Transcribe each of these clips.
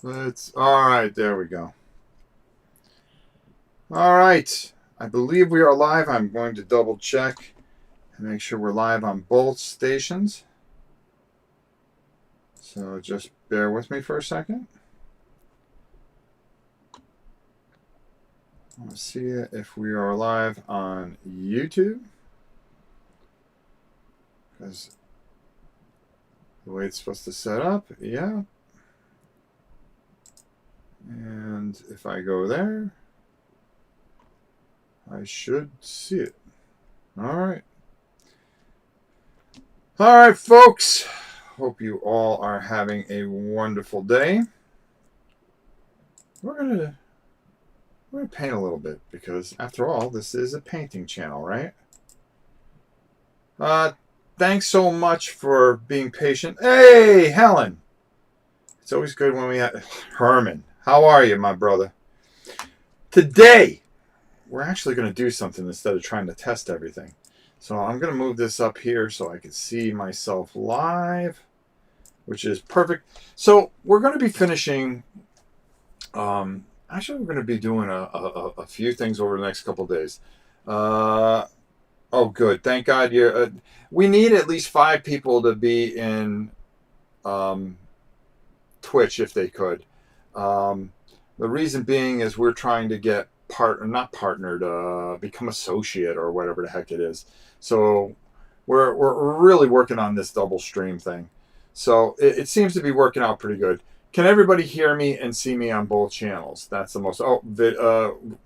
All right, there we go. All right. I believe we are live. I'm going to double check and make sure we're live on both stations. So just bear with me for a second. Let's see if we are live on YouTube. Because the way it's supposed to set up, yeah. And if I go there, I should see it. All right. All right, folks. Hope you all are having a wonderful day. We're gonna paint a little bit because, after all, this is a painting channel, right? Uh, Thanks so much for being patient. Hey, Helen. It's always good when we have Herman. How are you, my brother? Today, we're actually going to do something instead of trying to test everything. So I'm going to move this up here so I can see myself live, which is perfect. So we're going to be finishing. Actually, we're going to be doing a few things over the next couple of days. Oh, good. Thank God you're. We need at least 5 people to be in Twitch if they could. The reason being is we're trying to get not partnered, become associate or whatever the heck it is. So we're really working on this double stream thing. So it seems to be working out pretty good. Can everybody hear me and see me on both channels? That's the most. Oh,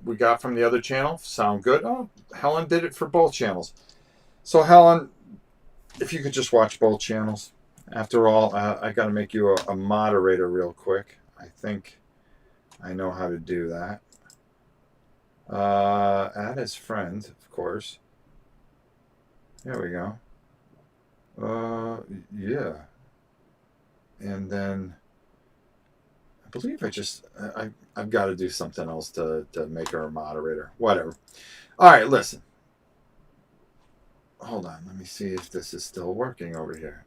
we got from the other channel. Sound good? Oh, Helen did it for both channels. So Helen, if you could just watch both channels. After all, I got to make you a moderator real quick. I think I know how to do that. Add as friend, of course. There we go. Yeah. And then I believe I've got to do something else to make her a moderator. Whatever. All right, listen. Hold on. Let me see if this is still working over here.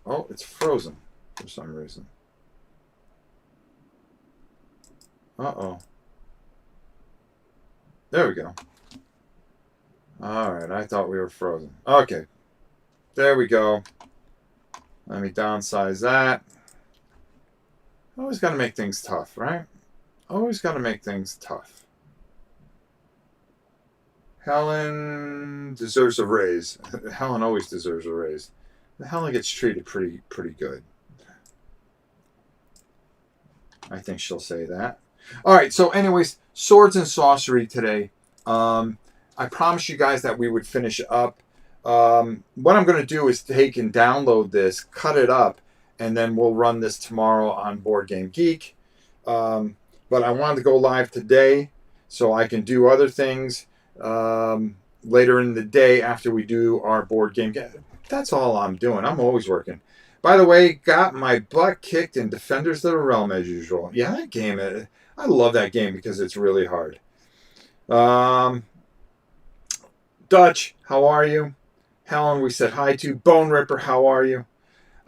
Oh, it's frozen for some reason. Uh-oh. There we go. All right, I thought we were frozen. Okay. There we go. Let me downsize that. Always got to make things tough, right? Always got to make things tough. Helen deserves a raise. Helen always deserves a raise. Helen gets treated pretty good. I think she'll say that. All right. So, anyways, swords and sorcery today. I promised you guys that we would finish up. What I'm going to do is take and download this, cut it up, and then we'll run this tomorrow on Board Game Geek. But I wanted to go live today so I can do other things later in the day after we do our board game. That's all I'm doing. I'm always working. By the way, got my butt kicked in Defenders of the Realm as usual. Yeah, that game, I love that game because it's really hard. Dutch, how are you? Helen, we said hi to. Bone Ripper, how are you?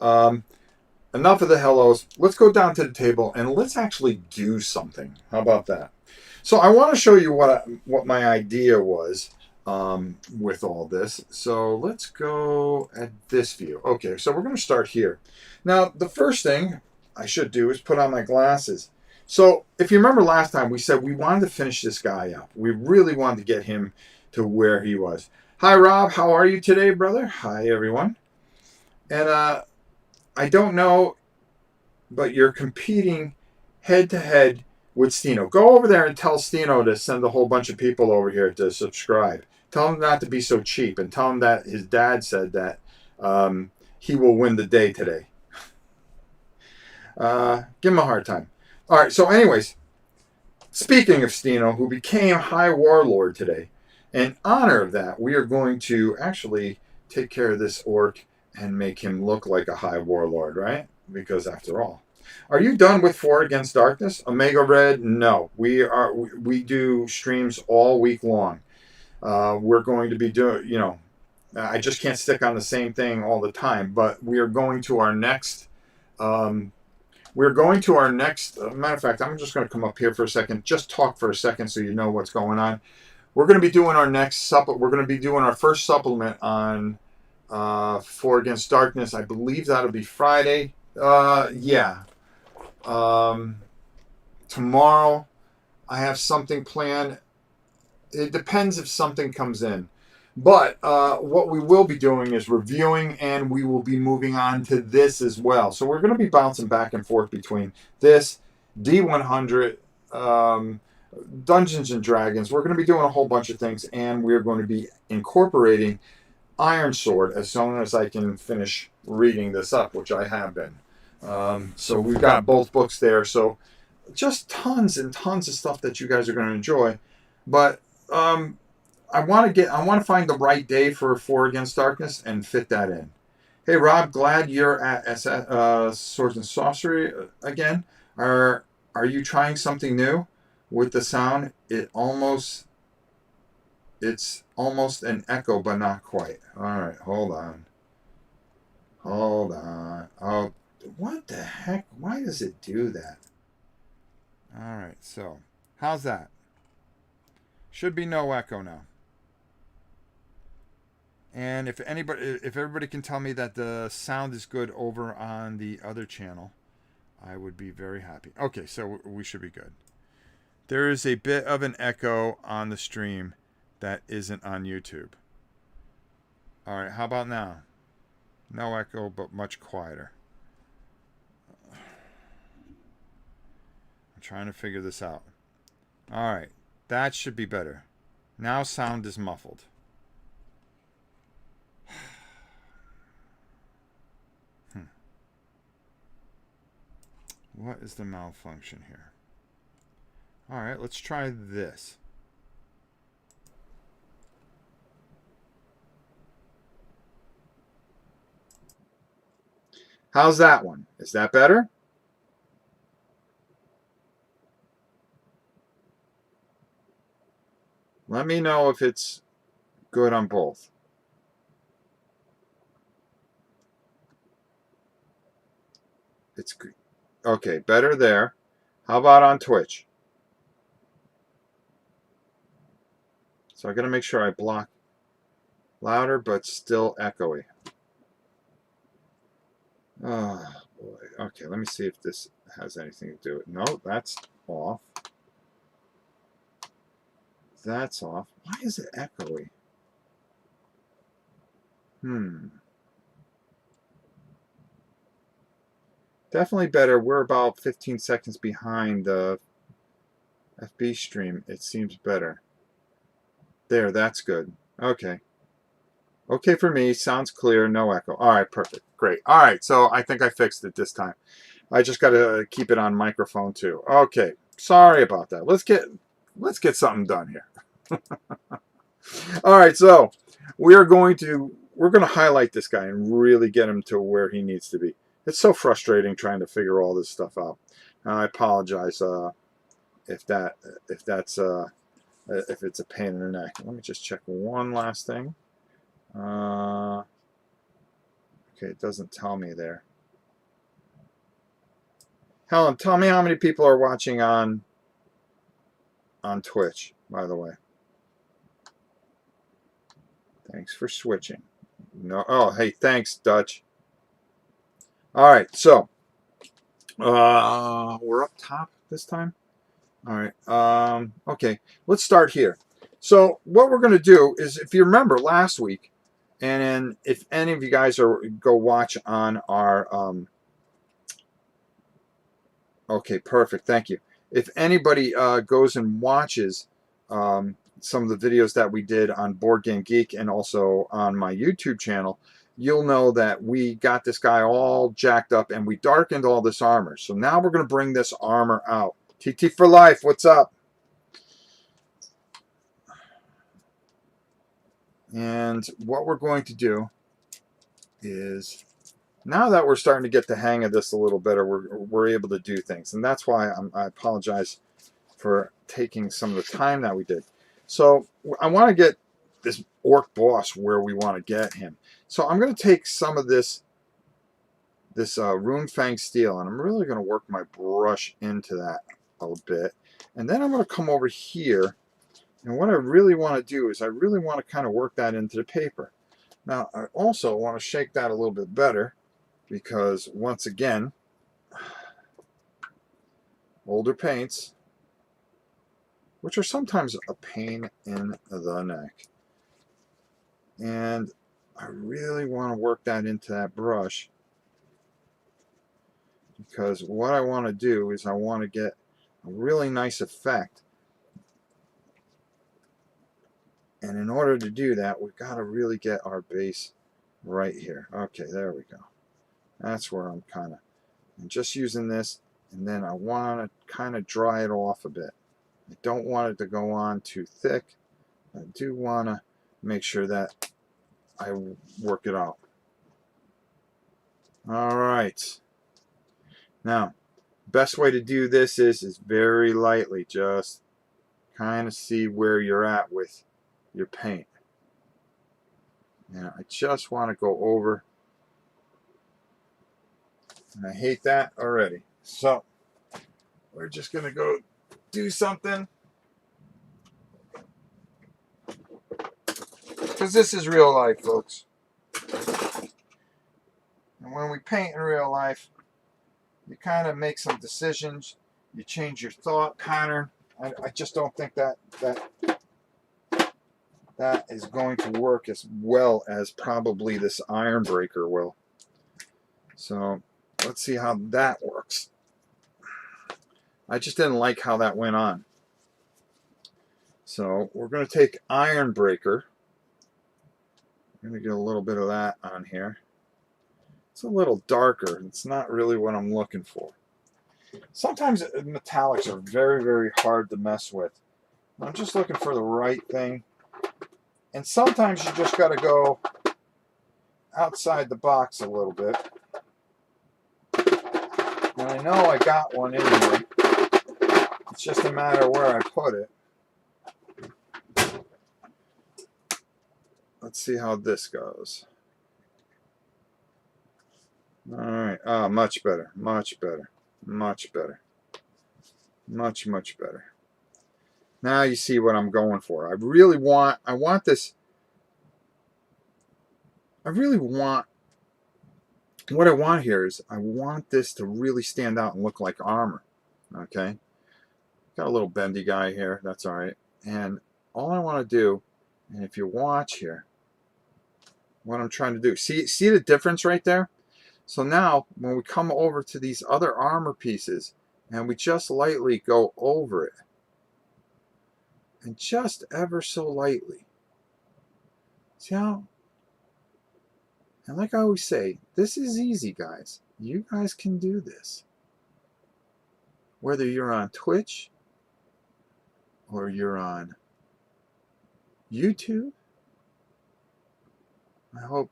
Enough of the hellos. Let's go down to the table and let's actually do something. How about that? So I want to show you what my idea was with all this. So let's go at this view. Okay, so we're going to start here. Now, the first thing I should do is put on my glasses. So if you remember last time, we said we wanted to finish this guy up. We really wanted to get him to where he was. Hi, Rob. How are you today, brother? Hi, everyone. And I don't know, but you're competing head-to-head with Stino. Go over there and tell Stino to send a whole bunch of people over here to subscribe. Tell him not to be so cheap, and tell him that his dad said that he will win the day today. Give him a hard time. All right, so anyways, speaking of Stino, who became High Warlord today, in honor of that, we are going to actually take care of this orc and make him look like a High Warlord, right? Because after all. Are you done with 4 Against Darkness? Omega Red? No. We do streams all week long. We're going to be doing, I just can't stick on the same thing all the time, but we are going to our next we're going to our next. Matter of fact, I'm just going to come up here for a second, just talk for a second, so you know what's going on. We're going to be doing our next supplement. We're going to be doing our first supplement on For Against Darkness. I believe that'll be Friday. Yeah. Tomorrow, I have something planned. It depends if something comes in. But what we will be doing is reviewing, and we will be moving on to this as well. So we're going to be bouncing back and forth between this, D100, Dungeons and Dragons. We're going to be doing a whole bunch of things, and we're going to be incorporating Iron Sword as soon as I can finish reading this up, which I have been. So we've got both books there. So just tons and tons of stuff that you guys are going to enjoy. But I want to find the right day for Against Darkness and fit that in. Hey Rob, glad you're at Sword Sorcery again. Are you trying something new with the sound? It's almost an echo, but not quite. All right, hold on. Oh, what the heck? Why does it do that? All right, so how's that? Should be no echo now. And if everybody can tell me that the sound is good over on the other channel, I would be very happy. Okay, so we should be good. There is a bit of an echo on the stream that isn't on YouTube. All right, how about now? No echo, but much quieter. I'm trying to figure this out. All right, that should be better. Now sound is muffled. What is the malfunction here? All right, let's try this. How's that one? Is that better? Let me know if it's good on both. It's good. Okay, better there. How about on Twitch? So I got to make sure I block louder, but still echoey. Oh, boy. Okay, let me see if this has anything to do with it. No, that's off. That's off. Why is it echoey? Definitely better. We're about 15 seconds behind the FB stream. It seems better. There, that's good. Okay. Okay for me. Sounds clear. No echo. All right, perfect. Great. All right, so I think I fixed it this time. I just got to keep it on microphone too. Okay. Sorry about that. Let's get something done here. All right, so we're going to highlight this guy and really get him to where he needs to be. It's so frustrating trying to figure all this stuff out. I apologize if it's a pain in the neck. Let me just check one last thing. Okay, it doesn't tell me there. Helen, tell me how many people are watching on Twitch, by the way. Thanks for switching. No, oh, hey, thanks, Dutch. All right, so we're up top this time. All right. Okay, let's start here. So what we're going to do is, if you remember last week, and if any of you guys go watch on our okay, perfect, thank you. If anybody goes and watches some of the videos that we did on Board Game Geek and also on my YouTube channel, you'll know that we got this guy all jacked up and we darkened all this armor. So now we're going to bring this armor out. TT for life, what's up? And what we're going to do is, now that we're starting to get the hang of this a little better, we're able to do things. And that's why I apologize for taking some of the time that we did. So I want to get this orc boss where we want to get him. So I'm going to take some of this this Rune Fang steel, and I'm really going to work my brush into that a bit. And then I'm going to come over here, and what I really want to do is I really want to kind of work that into the paper. Now, I also want to shake that a little bit better because, once again, older paints, which are sometimes a pain in the neck. And I really want to work that into that brush because what I want to do is I want to get a really nice effect. And in order to do that, we've got to really get our base right here. Okay, there we go. That's where I'm kind of, I'm just using this, and then I want to kind of dry it off a bit. I don't want it to go on too thick. I do want to make sure that I work it out. All right. Now, best way to do this is very lightly. Just kind of see where you're at with your paint. And I just want to go over. And I hate that already. So, we're just going to go do something. Because this is real life, folks. And when we paint in real life, you kind of make some decisions. You change your thought pattern. I just don't think that is going to work as well as probably this iron breaker will. So let's see how that works. I just didn't like how that went on. So we're going to take iron breaker. I'm going to get a little bit of that on here. It's a little darker. It's not really what I'm looking for. Sometimes metallics are very, very hard to mess with. I'm just looking for the right thing. And sometimes you just got to go outside the box a little bit. And I know I got one in here. It's just a matter where I put it. Let's see how this goes. Alright, much better, much better, much better. Much, much better. Now you see what I'm going for. I want this, what I want here is I want this to really stand out and look like armor. Okay? Got a little bendy guy here, that's alright. And all I want to do, and if you watch here, what I'm trying to do, see the difference right there? So now, when we come over to these other armor pieces, and we just lightly go over it, and just ever so lightly, see how, and like I always say, this is easy, guys. You guys can do this. Whether you're on Twitch, or you're on YouTube, I hope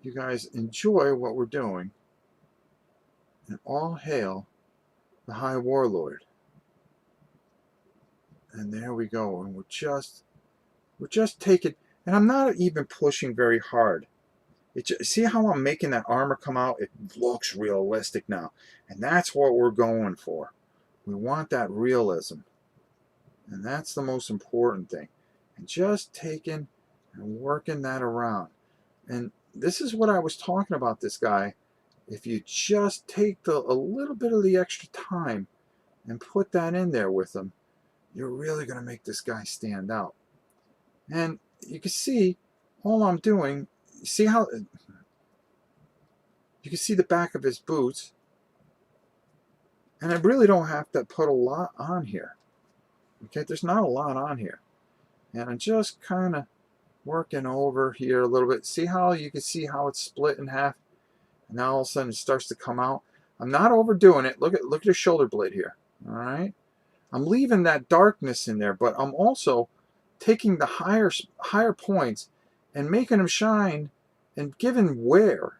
you guys enjoy what we're doing. And all hail the High Warlord. And there we go. And we're just taking, and I'm not even pushing very hard. See how I'm making that armor come out? It looks realistic now. And that's what we're going for. We want that realism. And that's the most important thing. And just taking and working that around. And this is what I was talking about, this guy. If you just take a little bit of the extra time and put that in there with him, you're really going to make this guy stand out. And you can see all I'm doing, see how you can see the back of his boots, and I really don't have to put a lot on here. Okay, there's not a lot on here. And I'm just kind of working over here a little bit. See how you can see how it's split in half? And now all of a sudden it starts to come out. I'm not overdoing it. Look at the shoulder blade here. All right. I'm leaving that darkness in there, but I'm also taking the higher points and making them shine and giving wear.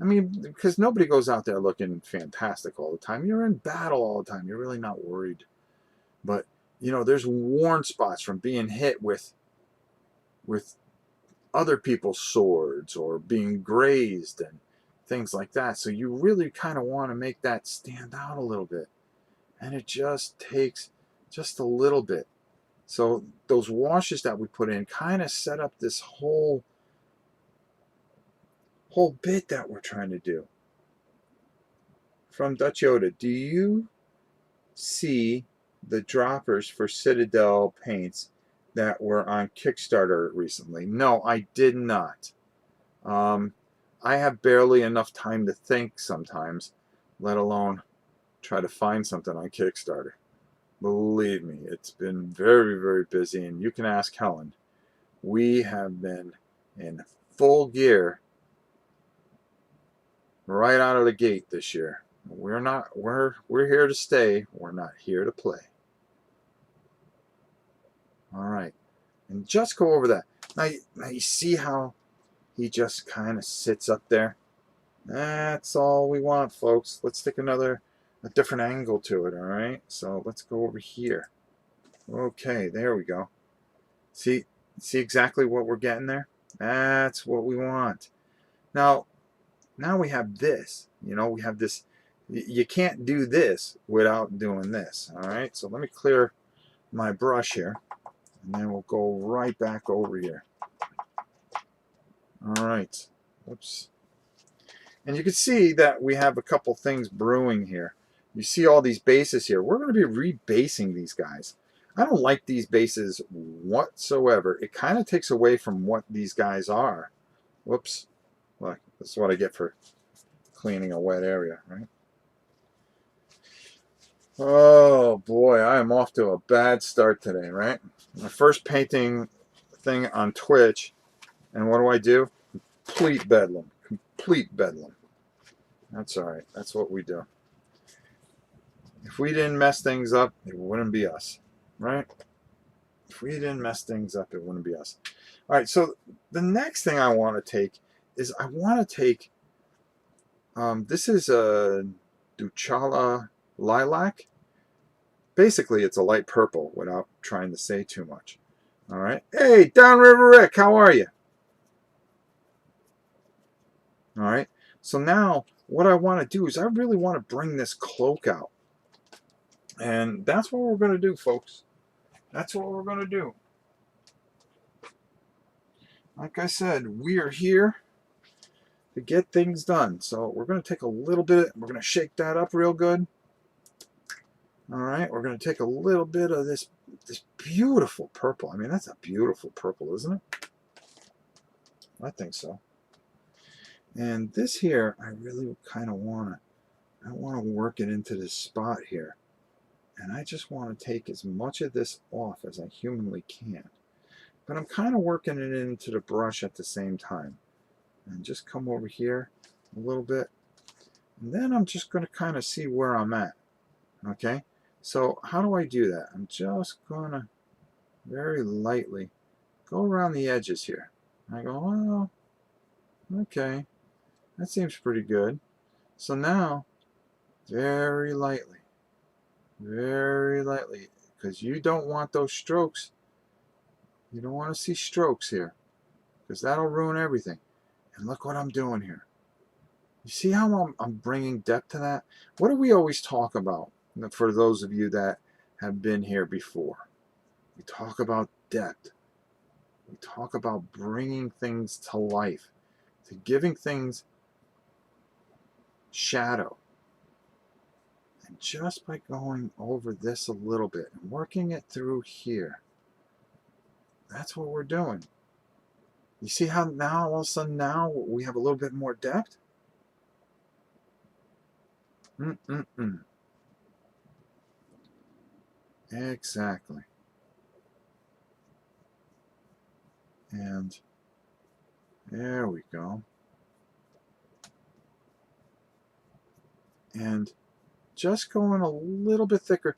I mean, because nobody goes out there looking fantastic all the time. You're in battle all the time. You're really not worried. But, you know, there's worn spots from being hit with other people's swords or being grazed, and things like that. So you really kind of want to make that stand out a little bit. And it just takes just a little bit. So those washes that we put in kind of set up this whole bit that we're trying to do. From Dutch Yoda, do you see the droppers for Citadel paints that were on Kickstarter recently? No, I did not. I have barely enough time to think sometimes, let alone try to find something on Kickstarter. Believe me, it's been very, very busy, and you can ask Helen. We have been in full gear right out of the gate this year. We're here to stay. We're not here to play. All right. And just go over that. Now you see how he just kind of sits up there? That's all we want, folks. Let's take a different angle to it, all right? So let's go over here. Okay, there we go. See exactly what we're getting there? That's what we want. Now we have this. We have this. You can't do this without doing this, all right? So let me clear my brush here, and then we'll go right back over here. All right. Oops. And you can see that we have a couple things brewing here. You see all these bases here. We're going to be rebasing these guys. I don't like these bases whatsoever. It kind of takes away from what these guys are. Whoops. Look, this is what I get for cleaning a wet area, right? Oh boy, I am off to a bad start today, right? My first painting thing on Twitch, and what do? Complete bedlam. Complete bedlam. That's all right. That's what we do. If we didn't mess things up, it wouldn't be us, right? If we didn't mess things up, it wouldn't be us. All right, so the next thing I want to take is this is a Duchala Lilac. Basically, it's a light purple without trying to say too much. All right. Hey, Downriver Rick, how are you? All right. So now what I want to do is I really want to bring this cloak out. And that's what we're going to do, folks. That's what we're going to do. Like I said, we are here to get things done. So we're going to take a little bit, we're going to shake that up real good. All right, we're going to take a little bit of this beautiful purple. I mean, that's a beautiful purple, isn't it? I think so. And this here, I really kind of want to work it into this spot here. And I just want to take as much of this off as I humanly can. But I'm kind of working it into the brush at the same time. And just come over here a little bit. And then I'm just going to kind of see where I'm at. Okay? So how do I do that? I'm just going to very lightly go around the edges here. I go, oh, okay. That seems pretty good. So now, very lightly, because you don't want those strokes. You don't want to see strokes here, because that'll ruin everything. And look what I'm doing here. You see how I'm bringing depth to that? What do we always talk about, for those of you that have been here before? We talk about depth. We talk about bringing things to life, to giving things shadow. And just by going over this a little bit and working it through here, that's what we're doing. You see how now all of a sudden now we have a little bit more depth? Exactly. And there we go. And just going a little bit thicker,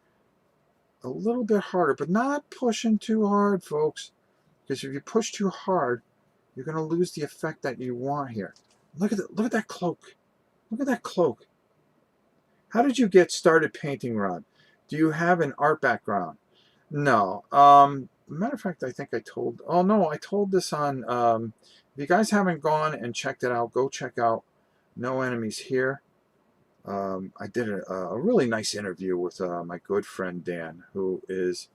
a little bit harder, but not pushing too hard, folks. Because if you push too hard, you're going to lose the effect that you want here. Look at that cloak. Look at that cloak. How did you get started painting, Rod? Do you have an art background? No. Matter of fact, I think I told. I told this on. If you guys haven't gone and checked it out, go check out No enemies here. I did a really nice interview with my good friend Dan, who's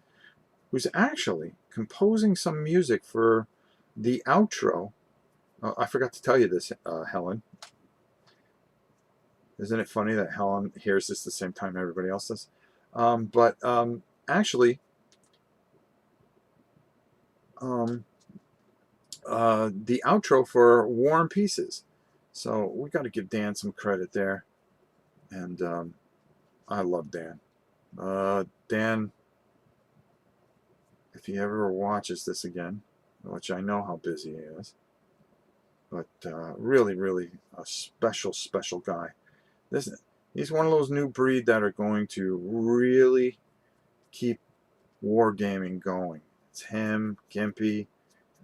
actually composing some music for the outro. I forgot to tell you this, Helen. Isn't it funny that Helen hears this the same time everybody else does? Actually, the outro for War and Pieces. So we got to give Dan some credit there. And I love Dan. Dan, if he ever watches this again, which I know how busy he is, but really, really a special, special guy. He's one of those new breed that are going to really keep wargaming going. It's him, Gimpy,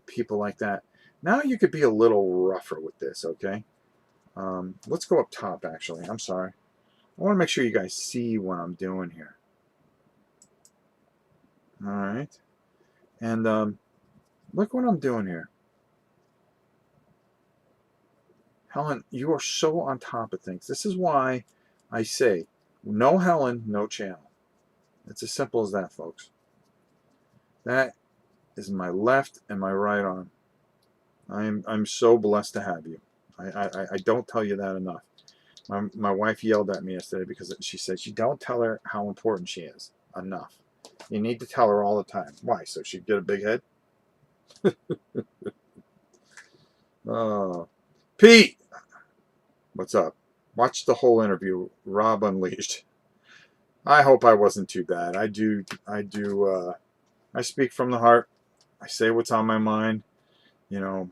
people like that. Now you could be a little rougher with this, okay? Let's go up top, actually. I'm sorry. I want to make sure you guys see what I'm doing here. All right. And look what I'm doing here. Helen, you are so on top of things. This is why I say, no Helen, no channel. It's as simple as that, folks. That is my left and my right arm. I'm so blessed to have you. I don't tell you that enough. My wife yelled at me yesterday because she said you don't tell her how important she is enough. You need to tell her all the time. Why? So she'd get a big head? Pete! What's up? Watch the whole interview. Rob Unleashed. I hope I wasn't too bad. I speak from the heart. I say what's on my mind. You know,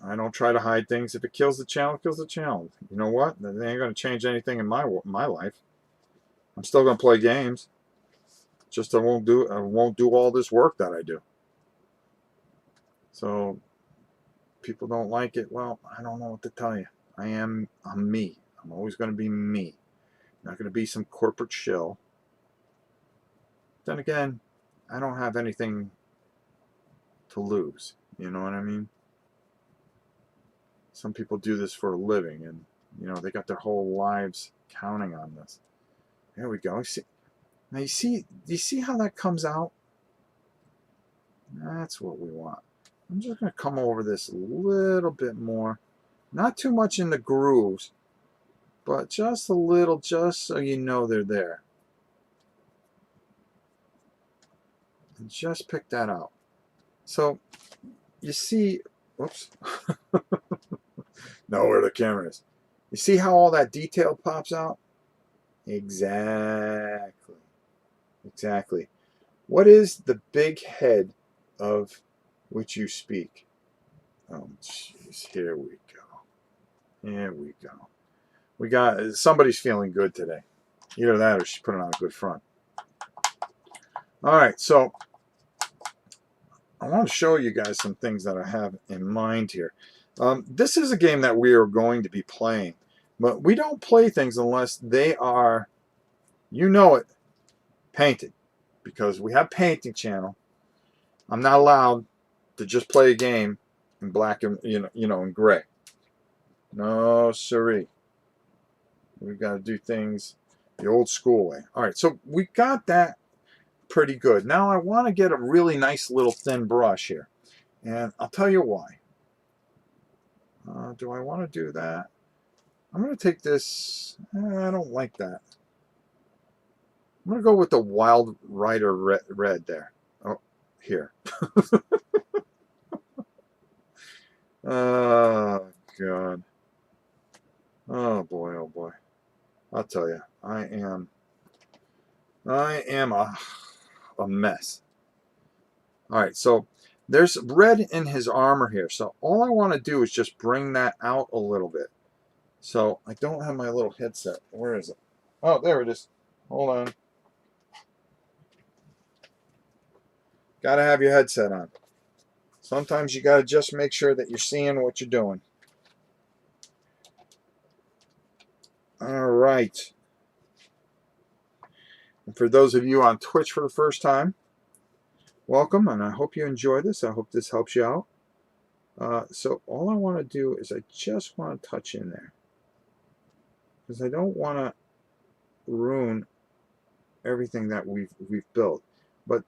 I don't try to hide things. If it kills the channel, it kills the channel. You know what? That ain't going to change anything in my life. I'm still going to play games. Just I won't do all this work that I do. So people don't like it. Well, I don't know what to tell you. I'm me. I'm always going to be me. I'm not going to be some corporate shill. Then again, I don't have anything to lose. You know what I mean? Some people do this for a living, and you know they got their whole lives counting on this. There we go. Now do you see how that comes out? That's what we want. I'm just going to come over this a little bit more. Not too much in the grooves, but just a little, just so you know they're there. And just pick that out. So, you see, whoops. Know where the camera is. You see how all that detail pops out? Exactly. Exactly. What is the big head of which you speak? Oh, jeez. Here we go. Here we go. We got somebody's feeling good today. Either that or she's putting on a good front. All right, so I want to show you guys some things that I have in mind here. This is a game that we are going to be playing, but we don't play things unless they are, you know it, painted, because we have painting channel. I'm not allowed to just play a game in black and in gray. No, siree. We've got to do things the old school way. All right, so we got that pretty good. Now I want to get a really nice little thin brush here, and I'll tell you why. Do I want to do that? I'm going to take this. I don't like that. I'm going to go with the Wild Rider red there. Oh, here. Oh, God. Oh, boy, oh, boy. I'll tell you, I am a mess. All right, so there's red in his armor here. So all I want to do is just bring that out a little bit. So I don't have my little headset. Where is it? Oh, there it is. Hold on. Got to have your headset on. Sometimes you got to just make sure that you're seeing what you're doing. All right. And for those of you on Twitch for the first time, welcome, and I hope you enjoy this. I hope this helps you out. So all I want to do is I just want to touch in there. because I don't want to ruin everything that we've built. But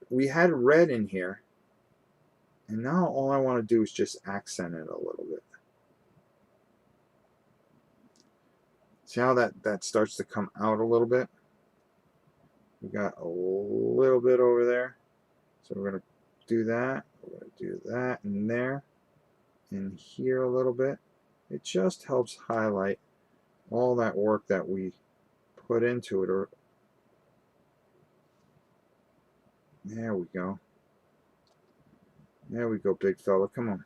we had red in here, and now all I want to do is just accent it a little bit. See how that starts to come out a little bit? We got a little bit over there. So we're going to do that. We're going to do that in there. And here a little bit. It just helps highlight all that work that we put into it. Or there we go. There we go, big fella. Come on.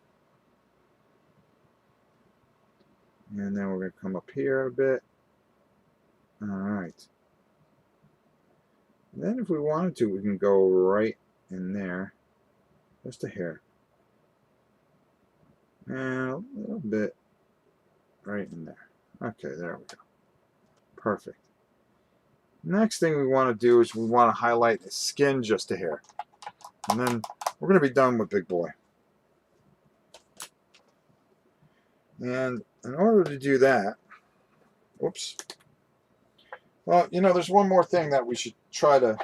And then we're going to come up here a bit. All right. And then if we wanted to, we can go right in there. Just a hair. And a little bit right in there. Okay, there we go. Perfect. Next thing we want to do is we want to highlight the skin just a hair. And then we're going to be done with Big Boy. And in order to do that, whoops. Well, you know, there's one more thing that we should try to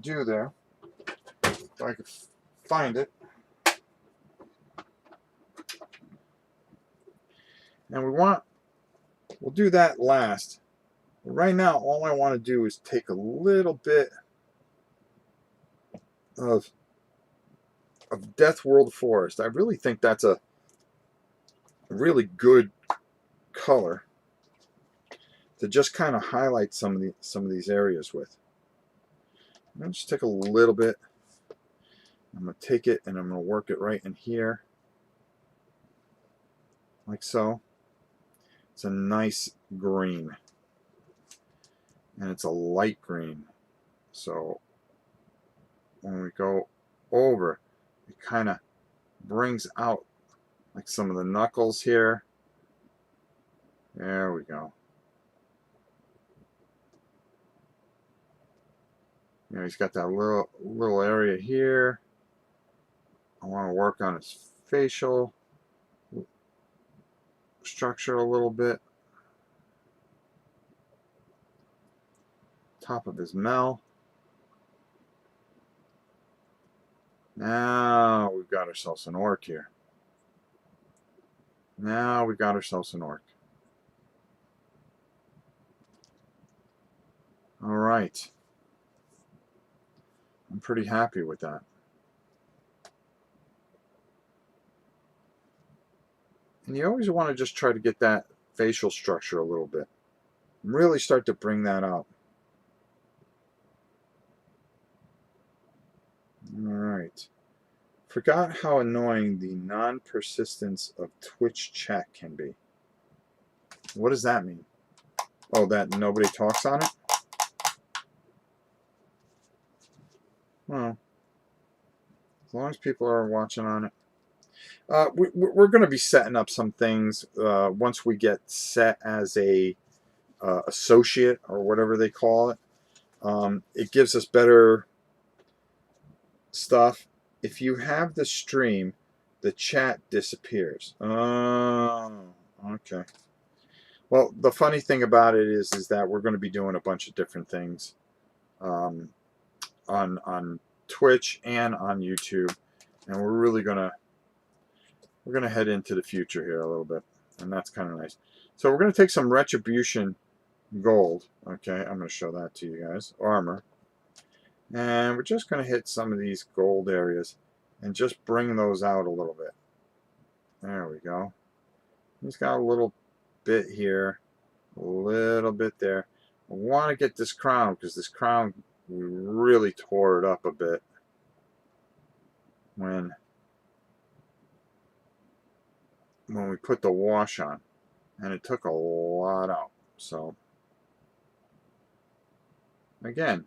do there. If I could find it. And we'll do that last. But right now, all I want to do is take a little bit of Death World Forest. I really think that's a really good color to just kind of highlight some of these areas with. I'm going to just take a little bit. I'm going to take it and I'm going to work it right in here, like so. It's a nice green, and it's a light green. So when we go over, it kind of brings out like some of the knuckles here. There we go. You know, he's got that little area here. I want to work on his facial structure a little bit. Top of his mouth. Now we've got ourselves an orc here. Now we got ourselves an orc. All right. I'm pretty happy with that. And you always want to just try to get that facial structure a little bit. Really start to bring that out. All right. Forgot how annoying the non-persistence of Twitch chat can be. What does that mean? Oh, that nobody talks on it? Well, as long as people are watching on it. We're going to be setting up some things once we get set as a associate or whatever they call it. It gives us better stuff. If you have the stream, the chat disappears. Oh, okay. Well, the funny thing about it is that we're going to be doing a bunch of different things on Twitch and on YouTube, and we're really gonna head into the future here a little bit, and that's kind of nice. So we're going to take some Retribution gold. Okay, I'm going to show that to you guys. Armor. And we're just going to hit some of these gold areas and just bring those out a little bit. There we go. He's got a little bit here, a little bit there. I want to get this crown because this crown, we really tore it up a bit when we put the wash on, and it took a lot out. So again,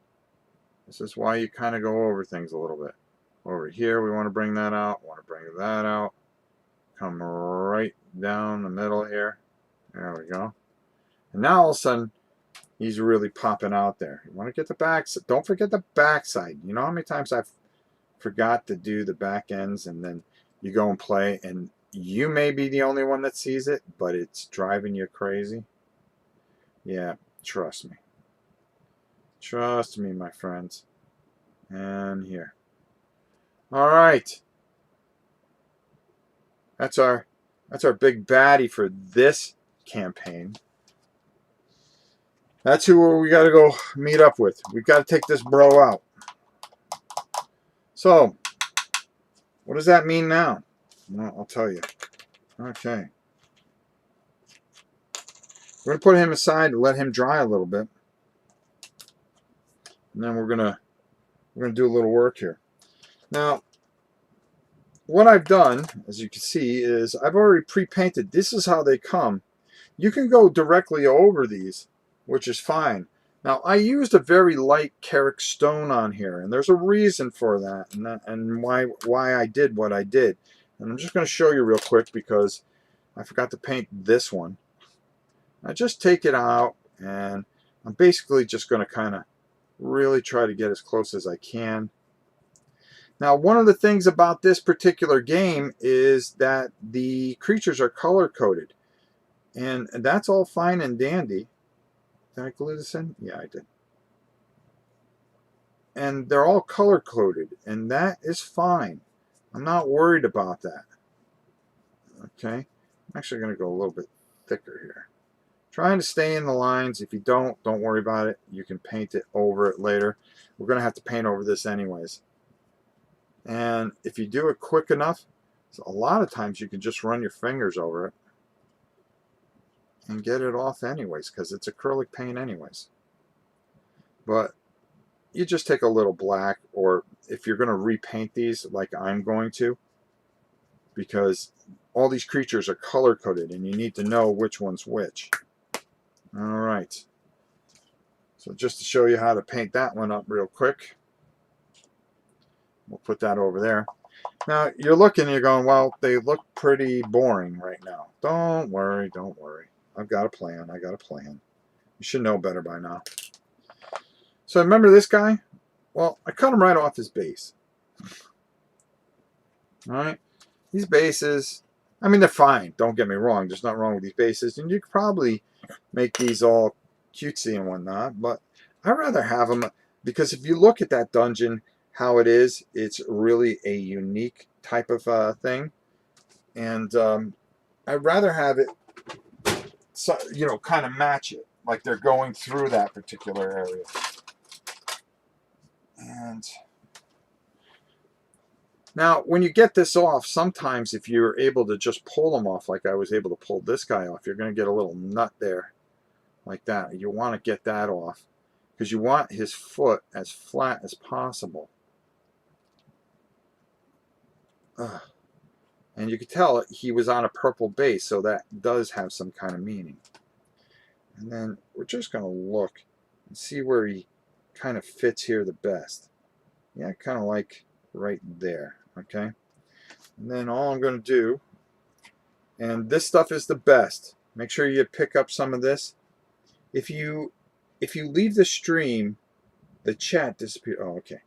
this is why you kind of go over things a little bit. Over here, we want to bring that out, want to bring that out, come right down the middle here. There we go. And now all of a sudden, he's really popping out there. You want to get the back. Don't forget the back side. You know how many times I've forgot to do the back ends, and then you go and play, and you may be the only one that sees it, but it's driving you crazy. Yeah, trust me. Trust me, my friends. And here. All right. That's our big baddie for this campaign. That's who we got to go meet up with. We got to take this bro out. So, what does that mean now? Well, I'll tell you. Okay. We're going to put him aside and let him dry a little bit. And then we're going to do a little work here. Now, what I've done, as you can see, is I've already pre-painted. This is how they come. You can go directly over these, which is fine. Now, I used a very light Carrick stone on here, and there's a reason for that, and why I did what I did. And I'm just going to show you real quick because I forgot to paint this one. I just take it out, and I'm basically just going to kind of really try to get as close as I can. Now, one of the things about this particular game is that the creatures are color-coded, and that's all fine and dandy. Did I glue this in? Yeah, I did. And they're all color-coded, and that is fine. I'm not worried about that. Okay, I'm actually going to go a little bit thicker here. Trying to stay in the lines. If you don't worry about it. You can paint it over it later. We're going to have to paint over this anyways. And if you do it quick enough, a lot of times you can just run your fingers over it and get it off anyways, because it's acrylic paint anyways. But you just take a little black, or if you're going to repaint these like I'm going to, because all these creatures are color coded and you need to know which one's which. All right. So just to show you how to paint that one up real quick, we'll put that over there. Now you're looking, you're going, well, they look pretty boring right now. Don't worry, don't worry. I've got a plan. I got a plan. You should know better by now. So remember this guy? Well, I cut him right off his base. All right. These bases, I mean, they're fine. Don't get me wrong. There's nothing wrong with these bases. And you could probably make these all cutesy and whatnot. But I'd rather have them, because if you look at that dungeon, how it is, it's really a unique type of thing. And I'd rather have it, so, you know, kind of match it. Like they're going through that particular area. And now, when you get this off, sometimes if you're able to just pull them off, like I was able to pull this guy off, you're going to get a little nut there, like that. You want to get that off, because you want his foot as flat as possible. Ugh. And you could tell he was on a purple base, so that does have some kind of meaning. And then we're just going to look and see where he kind of fits here the best. Yeah, kind of like right there. Okay, and then all I'm going to do, and this stuff is the best, make sure you pick up some of this. If you leave the stream, the chat disappears. Oh, okay.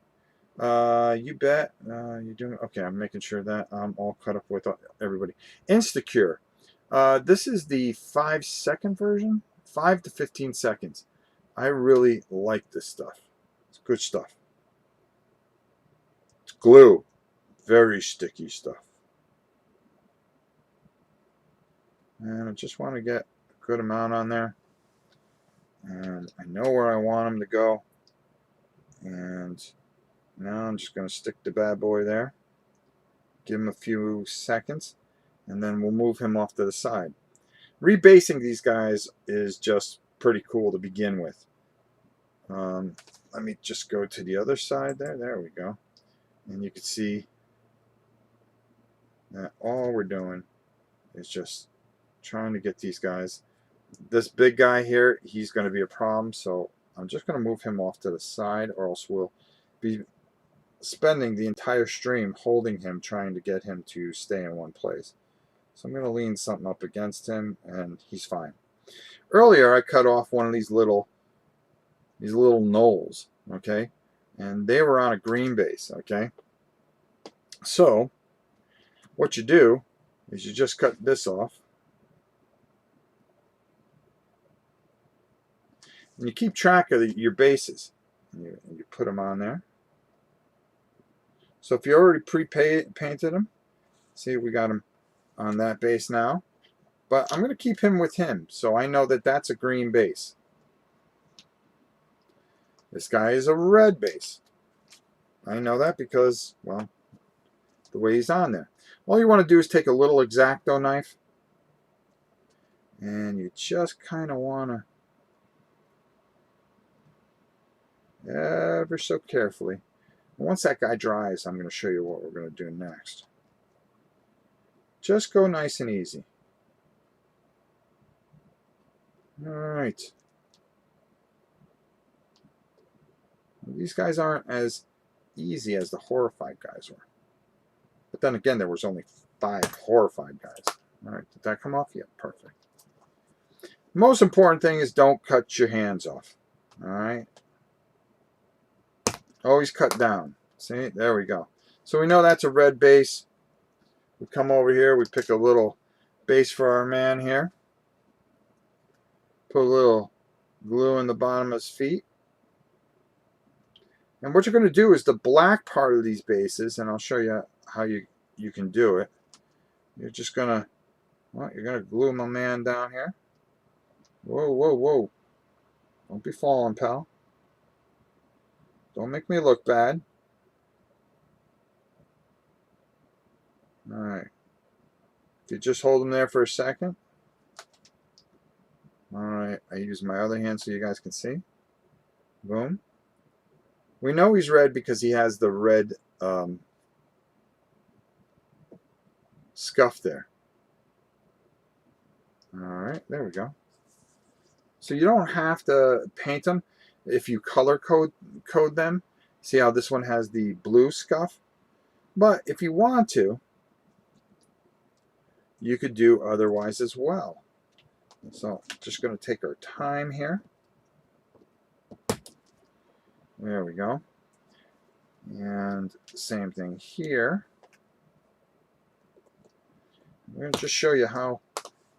You bet. You're doing okay. I'm making sure that I'm all caught up with everybody. Instacure. This is the 5-second version, 5 to 15 seconds. I really like this stuff. It's good stuff. It's glue. Very sticky stuff. And I just want to get a good amount on there. And I know where I want them to go. And now I'm just going to stick the bad boy there. Give him a few seconds. And then we'll move him off to the side. Rebasing these guys is just pretty cool to begin with. Let me just go to the other side there. There we go. And you can see that all we're doing is just trying to get these guys. This big guy here, he's going to be a problem, so I'm just going to move him off to the side, or else we'll be spending the entire stream holding him, trying to get him to stay in one place. So I'm going to lean something up against him, and he's fine. Earlier, I cut off one of these little knolls, okay? And they were on a green base, okay? So what you do is you just cut this off. And you keep track of your bases. And you put them on there. So if you already pre-painted them, see, we got him on that base now. But I'm going to keep him with him, so I know that that's a green base. This guy is a red base. I know that because, well, the way he's on there. All you want to do is take a little X-Acto knife, and you just kind of want to, ever so carefully. Once that guy dries, I'm going to show you what we're going to do next. Just go nice and easy. Alright. These guys aren't as easy as the horrified guys were. But then again, there was only 5 horrified guys. Alright, did that come off? Yeah, perfect. Most important thing is don't cut your hands off. Alright. Always cut down. See, there we go. So we know that's a red base. We come over here, we pick a little base for our man here. Put a little glue in the bottom of his feet. And what you're going to do is the black part of these bases, and I'll show you how you can do it. You're just going to, well, you're going to glue my man down here. Whoa, whoa, whoa. Don't be falling, pal. Don't make me look bad. Alright. If you just hold him there for a second. Alright, I use my other hand so you guys can see. Boom. We know he's red because he has the red scuff there. Alright, there we go. So you don't have to paint them if you color code them. See how this one has the blue scuff? But if you want to, you could do otherwise as well. So just going to take our time here. There we go. And same thing here. I'm going to just show you how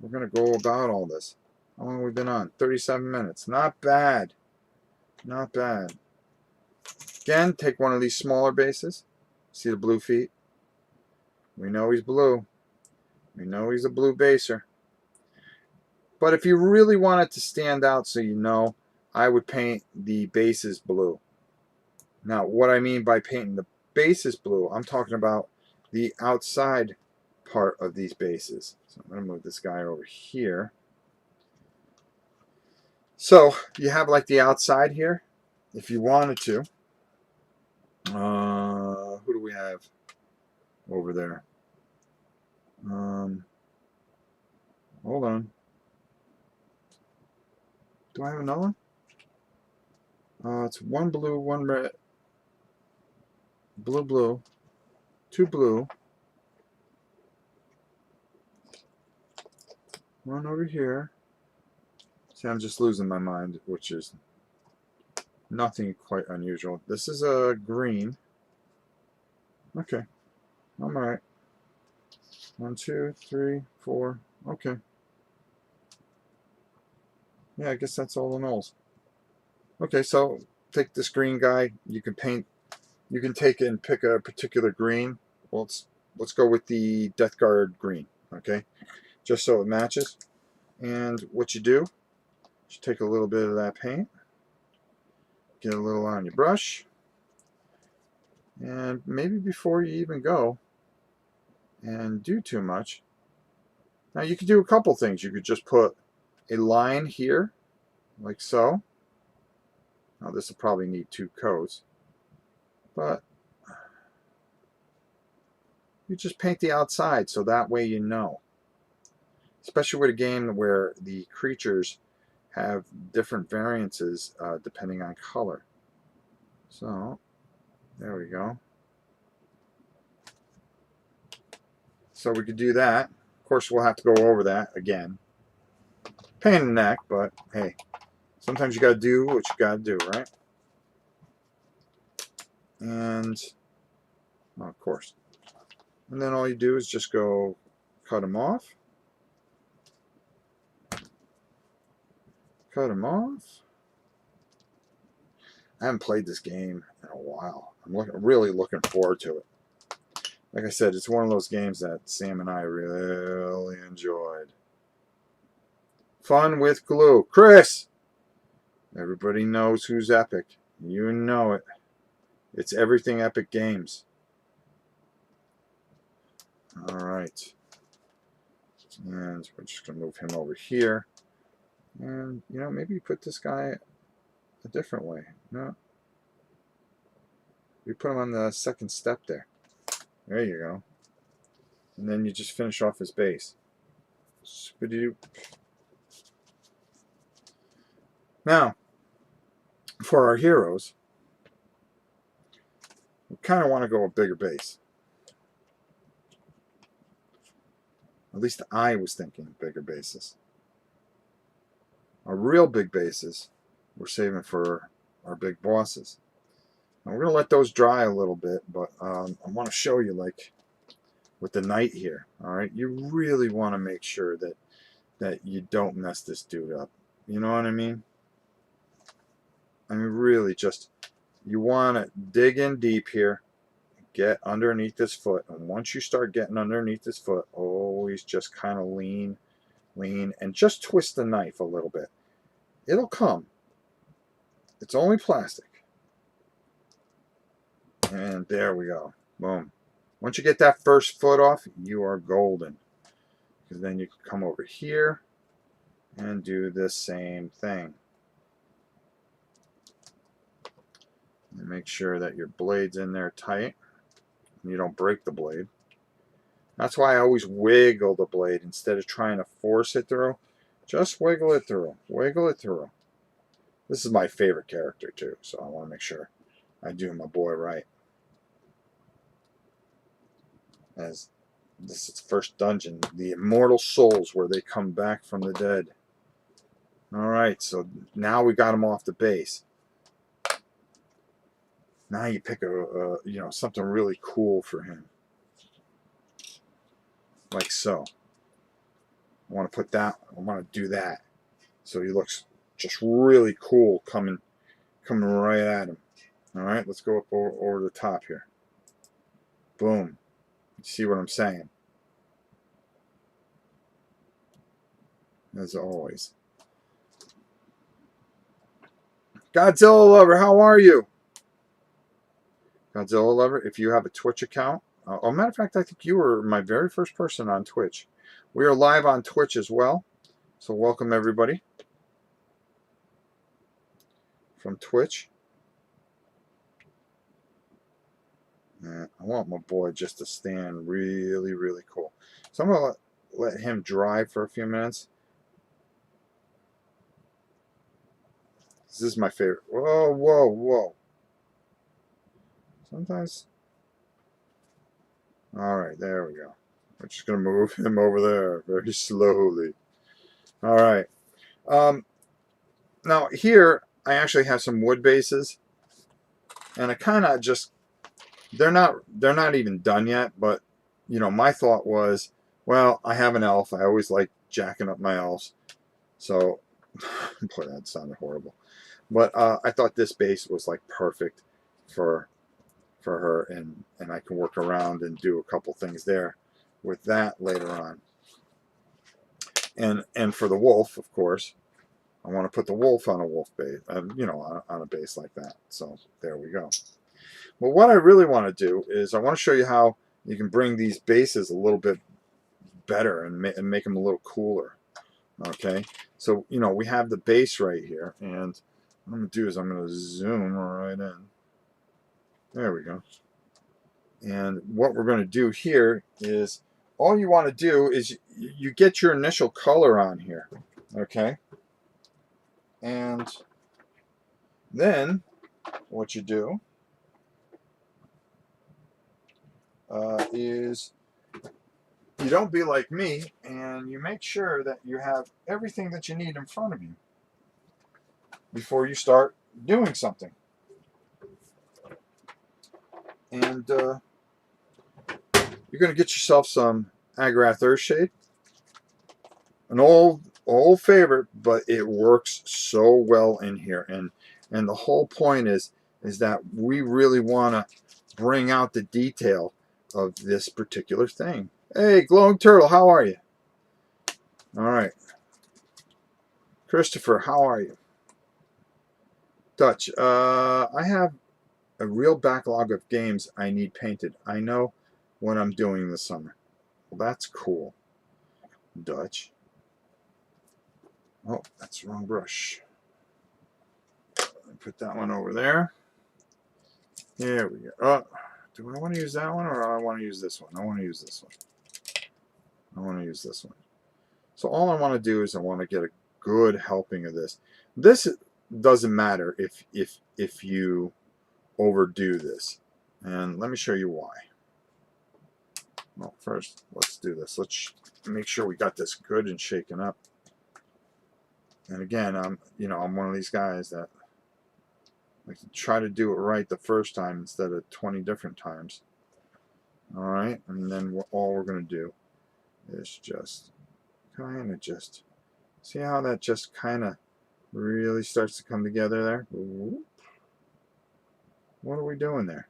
we're going to go about all this. How long have we been on? 37 minutes. Not bad. Not bad. Again, take one of these smaller bases. See the blue feet? We know he's blue. We know he's a blue baser. But if you really want it to stand out so you know, I would paint the bases blue. Now, what I mean by painting the bases blue, I'm talking about the outside part of these bases. So I'm going to move this guy over here. So you have like the outside here, if you wanted to. Who do we have over there? Hold on. Do I have another one? It's one blue, one red. Blue, blue. 2 blue. One over here. See, I'm just losing my mind, which is nothing quite unusual. This is a green. Okay. I'm alright. 1, 2, 3, 4. Okay. Yeah, I guess that's all the nulls. Okay, so take this green guy. You can paint. You can take and pick a particular green. Well, let's go with the Death Guard green. Okay, just so it matches. And what you do, you take a little bit of that paint, get a little on your brush, and maybe before you even go and do too much. Now you could do a couple things. You could just put a line here, like so. Now this will probably need 2 coats, but you just paint the outside so that way you know. Especially with a game where the creatures have different variances depending on color. So there we go. So we could do that. Of course, we'll have to go over that again. Pain in the neck, but hey, sometimes you got to do what you got to do, right? And, well, of course. And then all you do is just go Cut him off. Cut him off. I haven't played this game in a while. I'm really looking forward to it. Like I said, it's one of those games that Sam and I really enjoyed. Fun with glue. Chris! Everybody knows who's epic. You know it. It's everything Epic Games. Alright. And we're just going to move him over here. And, you know, maybe put this guy a different way. No. We put him on the second step there. There you go. And then you just finish off his base. Now, for our heroes, we kind of want to go a bigger base. At least I was thinking bigger bases. Our real big bases, we're saving for our big bosses. Now we're going to let those dry a little bit, but I want to show you, like, with the knight here, alright? You really want to make sure that you don't mess this dude up. You know what I mean? I mean, really, just, you want to dig in deep here, get underneath this foot, and once you start getting underneath this foot, always just kind of lean, and just twist the knife a little bit. It'll come. It's only plastic. And there we go. Boom. Once you get that first foot off, you are golden. Because then you can come over here and do the same thing. And make sure that your blade's in there tight. And you don't break the blade. That's why I always wiggle the blade instead of trying to force it through. Just wiggle it through. Wiggle it through. This is my favorite character too, so I want to make sure I do my boy right. As this is first dungeon, the immortal souls, where they come back from the dead. Alright, so now we got him off the base. Now you pick a you know, something really cool for him. Like so. I want to put that, I want to do that. So he looks just really cool coming right at him. Alright, let's go up over the top here. Boom. You see what I'm saying? As always. Godzilla Lover, how are you? Godzilla Lover, if you have a Twitch account, oh, matter of fact, I think you were my very first person on Twitch. We are live on Twitch as well, so welcome everybody from Twitch. I want my boy just to stand really, really cool. So I'm going to let him dry for a few minutes. This is my favorite. Whoa, whoa, whoa. Sometimes. Alright, there we go. We're just going to move him over there very slowly. Alright. Now here, I actually have some wood bases. And I kind of just... They're not even done yet, but, you know, my thought was, well, I have an elf. I always like jacking up my elves. So, boy, that sounded horrible. But I thought this base was like perfect for her, and I can work around and do a couple things there with that later on. And for the wolf, of course, I want to put the wolf on a wolf base, you know, on a base like that. So there we go. Well, what I really want to do is I want to show you how you can bring these bases a little bit better and make them a little cooler. Okay, so, you know, we have the base right here, and what I'm going to do is I'm going to zoom right in. There we go. And what we're going to do here is, all you want to do is you get your initial color on here. Okay, and then what you do is you don't be like me, and you make sure that you have everything that you need in front of you before you start doing something. And you're going to get yourself some Agrath Earthshade. An old favorite, but it works so well in here. And the whole point is that we really want to bring out the detail of this particular thing. Hey, Glowing Turtle, how are you? All right. Christopher, how are you? Dutch, I have a real backlog of games I need painted. I know what I'm doing this summer. Well, that's cool. Dutch. Oh, that's the wrong brush. Put that one over there. There we go. Oh, do I want to use that one or do I want to use this one? I want to use this one. I want to use this one. So all I want to do is I want to get a good helping of this. This doesn't matter if you overdo this. And let me show you why. Well, first, let's do this. Let's make sure we got this good and shaken up. And again, I'm one of these guys that like to try to do it right the first time instead of 20 different times. All right, and then all we're going to do is just kind of see how that just kind of really starts to come together there. What are we doing there?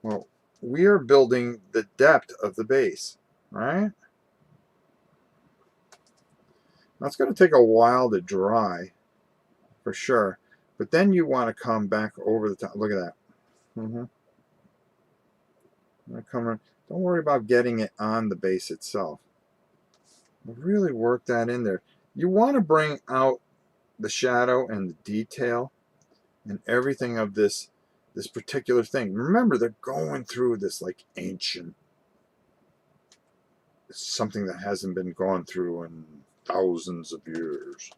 Well, we are building the depth of the base, right? Now it's going to take a while to dry, for sure. But then you want to come back over the top. Look at that. Don't worry about getting it on the base itself. Really work that in there. You want to bring out the shadow and the detail and everything of this particular thing. Remember, they're going through this like ancient, something that hasn't been gone through in thousands of years.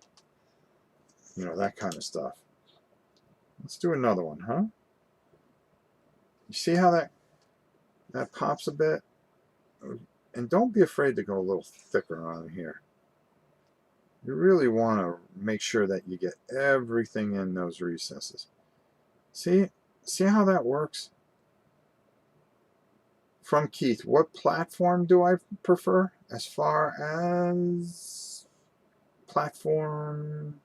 You know, that kind of stuff. Let's do another one, huh? You see how that pops a bit? And don't be afraid to go a little thicker on here. You really want to make sure that you get everything in those recesses. See how that works? From Keith, what platform do I prefer as far as platform?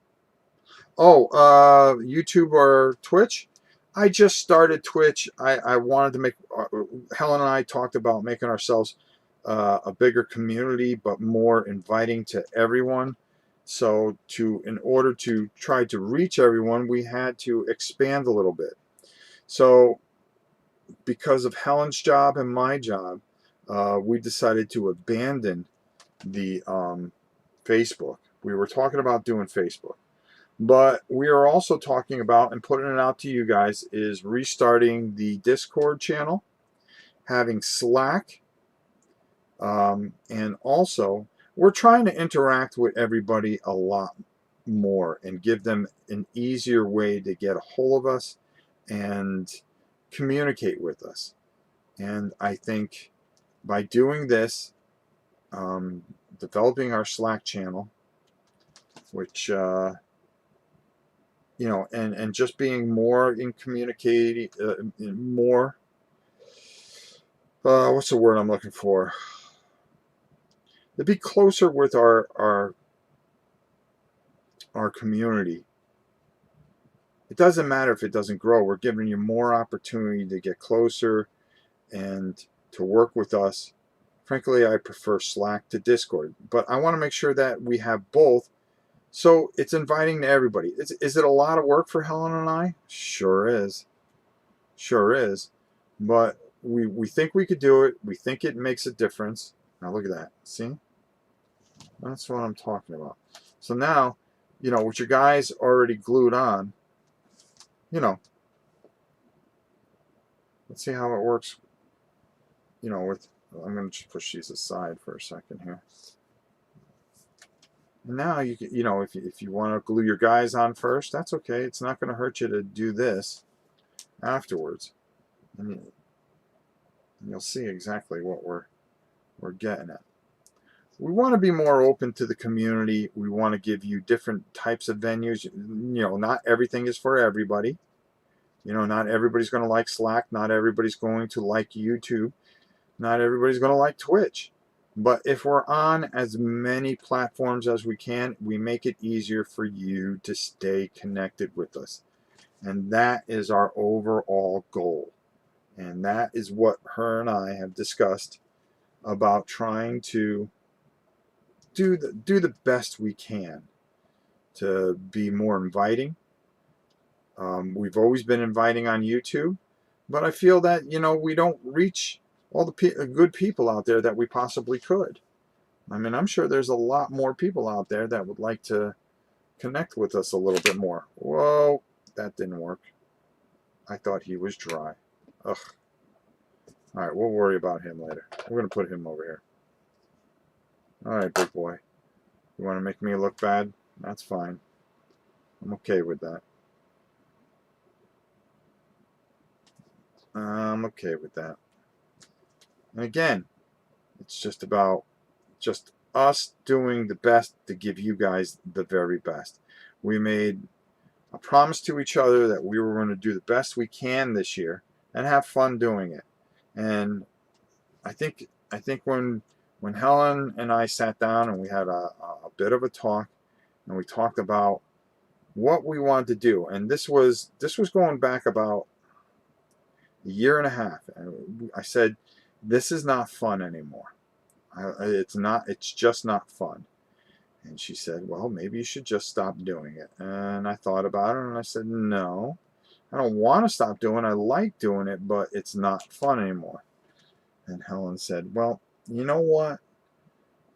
Oh, YouTube or Twitch? I just started Twitch. I wanted to make, Helen and I talked about making ourselves a bigger community, but more inviting to everyone. So in order to try to reach everyone, we had to expand a little bit. So because of Helen's job and my job, we decided to abandon the Facebook. We were talking about doing Facebook. But we are also talking about, and putting it out to you guys, is restarting the Discord channel, having Slack, and also we're trying to interact with everybody a lot more and give them an easier way to get a hold of us and communicate with us. And I think by doing this, developing our Slack channel, which and just being more in communicating, more. What's the word I'm looking for? To be closer with our community. It doesn't matter if it doesn't grow. We're giving you more opportunity to get closer and to work with us. Frankly, I prefer Slack to Discord, but I want to make sure that we have both. So it's inviting to everybody. Is it a lot of work for Helen and I? Sure is. Sure is. But we think we could do it. We think it makes a difference. Now look at that. See? That's what I'm talking about. So now, with your guys already glued on, let's see how it works. I'm going to just push these aside for a second here. Now you can, if you want to glue your guys on first, that's okay. It's not going to hurt you to do this afterwards, and you'll see exactly what we're getting at. We want to be more open to the community. We want to give you different types of venues. Not everything is for everybody. Not everybody's going to like Slack. Not everybody's going to like YouTube. Not everybody's going to like Twitch. But if we're on as many platforms as we can, we make it easier for you to stay connected with us. And that is our overall goal. And that is what her and I have discussed about trying to do the best we can to be more inviting. We've always been inviting on YouTube, but I feel that, we don't reach all the good people out there that we possibly could. I mean, I'm sure there's a lot more people out there that would like to connect with us a little bit more. Whoa, that didn't work. I thought he was dry. Ugh. All right, we'll worry about him later. We're going to put him over here. All right, big boy. You want to make me look bad? That's fine. I'm okay with that. I'm okay with that. And again, it's just about just us doing the best to give you guys the very best. We made a promise to each other that we were going to do the best we can this year and have fun doing it. And I think when Helen and I sat down and we had a bit of a talk, and we talked about what we wanted to do, and this was going back about a year and a half, and I said, this is not fun anymore. It's just not fun. And she said, well, maybe you should just stop doing it. And I thought about it, and I said, no, I don't want to stop doing it. I like doing it, but it's not fun anymore. And Helen said, well, you know what?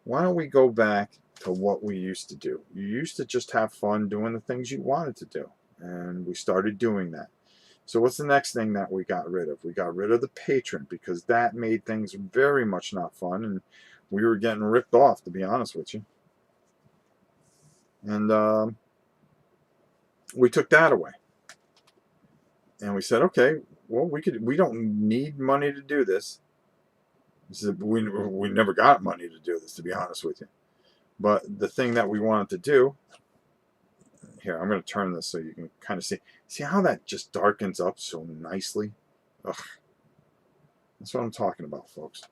Why don't we go back to what we used to do? You used to just have fun doing the things you wanted to do. And we started doing that. So what's the next thing that we got rid of? We got rid of the patron, because that made things very much not fun, and we were getting ripped off, to be honest with you. And we took that away. And we said, okay, well, we don't need money to do this. We never got money to do this, to be honest with you. But the thing that we wanted to do, here, I'm going to turn this so you can kind of see how that just darkens up so nicely. Ugh. That's what I'm talking about, folks.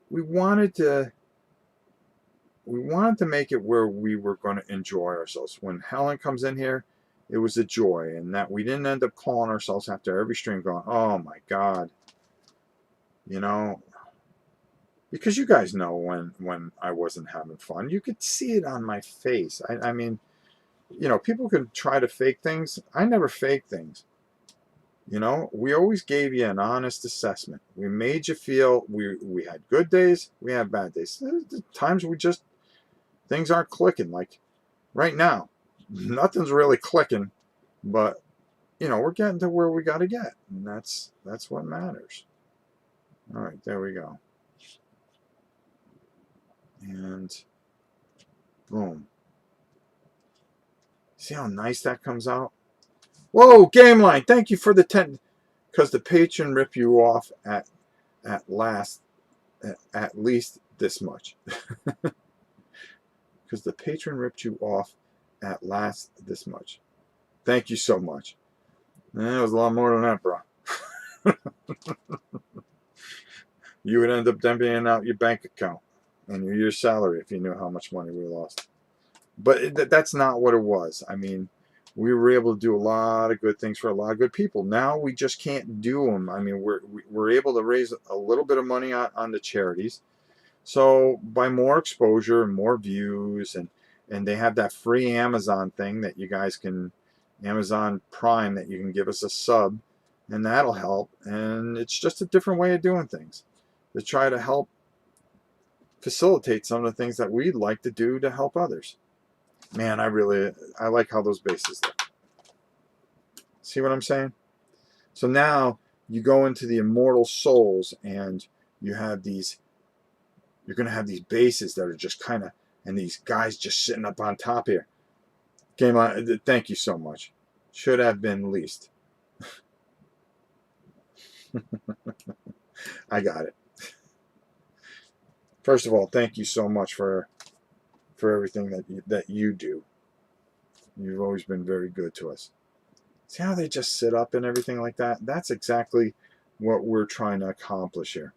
We wanted to make it where we were going to enjoy ourselves. When Helen comes in here, it was a joy, and that we didn't end up calling ourselves after every stream going, oh my God, because you guys know when I wasn't having fun. You could see it on my face. I mean, people could try to fake things. I never fake things. We always gave you an honest assessment. We made you feel we had good days, we had bad days. There's times things aren't clicking. Like right now, nothing's really clicking, but we're getting to where we got to get, and that's what matters. All right, there we go. And boom. See how nice that comes out? Whoa, Game Line, thank you for the 10. Because the patron ripped you off at least this much. Because the patron ripped you off at last this much. Thank you so much. And it was a lot more than that, bro. You would end up emptying out your bank account and your year's salary if you knew how much money we lost. But that's not what it was. I mean, we were able to do a lot of good things for a lot of good people. Now we just can't do them. I mean, we're able to raise a little bit of money on the charities. So by more exposure and more views, and they have that free Amazon thing that you guys can, Amazon Prime, that you can give us a sub, and that'll help. And it's just a different way of doing things to try to help facilitate some of the things that we'd like to do to help others. Man, I like how those bases look. See what I'm saying? So now you go into the Immortal Souls, and you're going to have these bases that are just kind of, and these guys just sitting up on top here. Game on. Thank you so much. Should have been least. I got it. First of all, thank you so much for everything that you do. You've always been very good to us. See how they just sit up and everything like that? That's exactly what we're trying to accomplish here.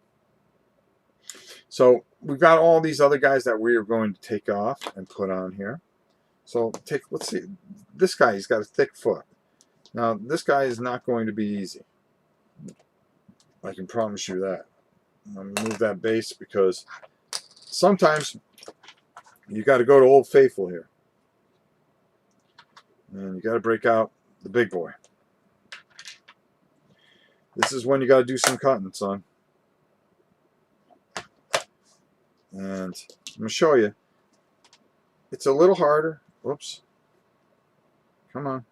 So we've got all these other guys that we are going to take off and put on here. So let's see, this guy, he's got a thick foot. Now this guy is not going to be easy. I can promise you that. I'm going to move that base because sometimes you got to go to Old Faithful here. And you got to break out the big boy. This is when you got to do some cutting, son. And I'm going to show you. It's a little harder. Whoops. Come on.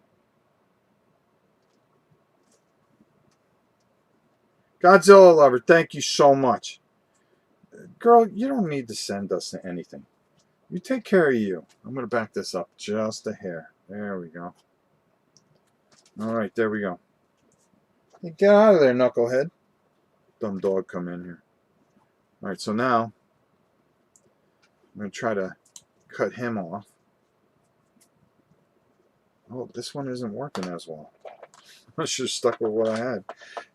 Godzilla lover, thank you so much. Girl, you don't need to send us anything. You take care of you. I'm going to back this up just a hair. There we go. All right, there we go. Hey, get out of there, knucklehead. Dumb dog come in here. All right, so now I'm going to try to cut him off. Oh, this one isn't working as well. I should have stuck with what I had.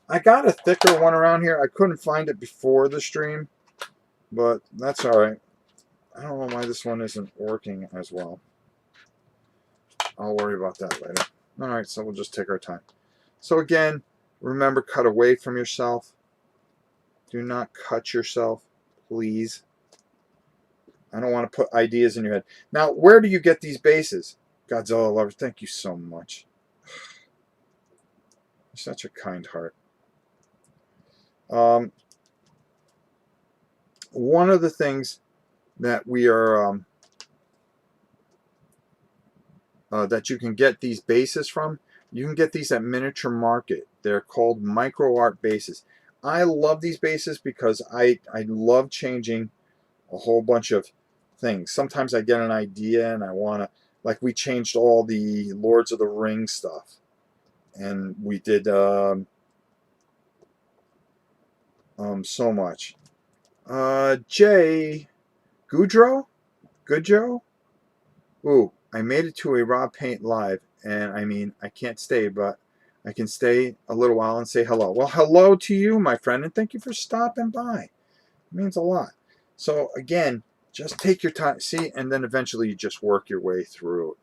I got a thicker one around here. I couldn't find it before the stream, but that's all right. I don't know why this one isn't working as well. I'll worry about that later. All right, so we'll just take our time. So again, remember, cut away from yourself. Do not cut yourself, please. I don't want to put ideas in your head. Now, where do you get these bases? Godzilla lover, thank you so much. You're such a kind heart. One of the things that we are that you can get these bases from, you can get these at Miniature Market. They're called micro art bases. I love these bases because I love changing a whole bunch of things. Sometimes I get an idea and I want to, like we changed all the Lords of the Rings stuff, and we did so much. Jay Goudreau? Ooh, I made it to a raw paint live, and I mean, I can't stay, but I can stay a little while and say hello. Well, hello to you, my friend, and thank you for stopping by. It means a lot. So again, just take your time, see, and then eventually you just work your way through it.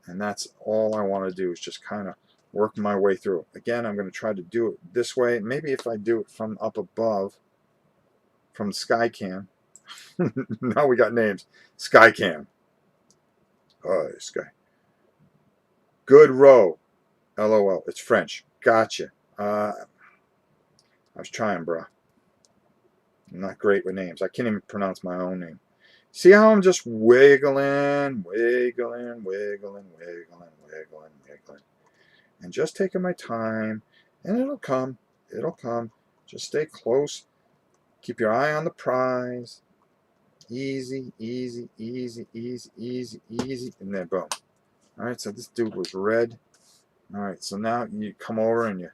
And that's all I want to do, is just kind of work my way through it. Again, I'm going to try to do it this way. Maybe if I do it from up above, from Skycam. Now we got names. Skycam. Oh, Sky. Good row. LOL. It's French. Gotcha. I was trying, bro. I'm not great with names. I can't even pronounce my own name. See how I'm just wiggling. And just taking my time. And it'll come. It'll come. Just stay close. Keep your eye on the prize. Easy. And then boom. All right, so this dude was red. All right, so now you come over and you